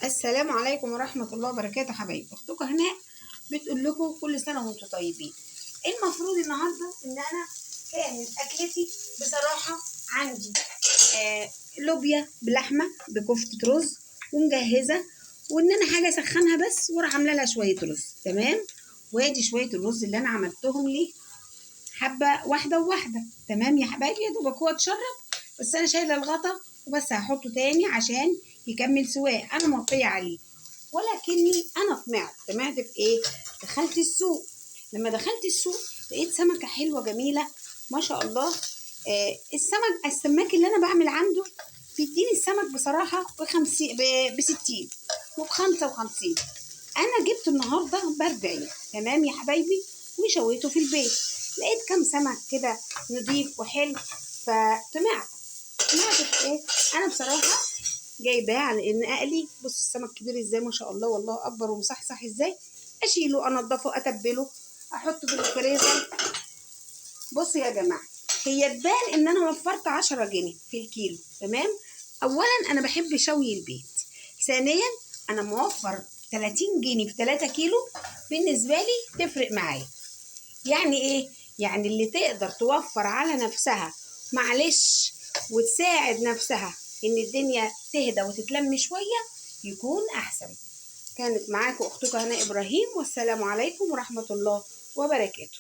السلام عليكم ورحمة الله وبركاته. حبايبي، اختكم هناء بتقول لكم كل سنة وانتم طيبين. المفروض النهارده ان انا كانت اكلتي بصراحة عندي لوبيا بلحمة بكفتة رز ومجهزة، وان انا حاجة اسخنها بس واروح عاملة لها شوية رز. تمام، وادي شوية الرز اللي انا عملتهم ليه حبة واحدة وواحدة. تمام يا حبايبي، يا دوبك هو اتشرب، بس انا شايلة الغطا وبس هحطه تاني عشان يكمل سواه. انا مغطية عليه، ولكني انا طمعت في ايه؟ دخلت السوق. لما دخلت السوق لقيت سمكة حلوة جميلة ما شاء الله. السماك اللي انا بعمل عنده بيديني السمك بصراحة ب60 وب55. انا جبت النهاردة ب40. تمام يا حبايبي، وشويته في البيت. لقيت كام سمك كده نضيف وحلو، فطمعت في ايه؟ انا بصراحة جايباه على ان اقلي. بص السمك كبير ازاي ما شاء الله، والله اكبر، ومصحصح ازاي. اشيله، انضفه، اتبله، احطه في الفريزر. بص يا جماعه، هي تبان ان انا وفرت 10 جنيه في الكيلو. تمام، اولا انا بحب شوي البيت، ثانيا انا موفر 30 جنيه في 3 كيلو. بالنسبه لي تفرق معايا. يعني ايه؟ يعني اللي تقدر توفر على نفسها معلش وتساعد نفسها ان الدنيا تهدى وتتلم شوية يكون احسن. كانت معاكم اختكم هناء ابراهيم، والسلام عليكم ورحمة الله وبركاته.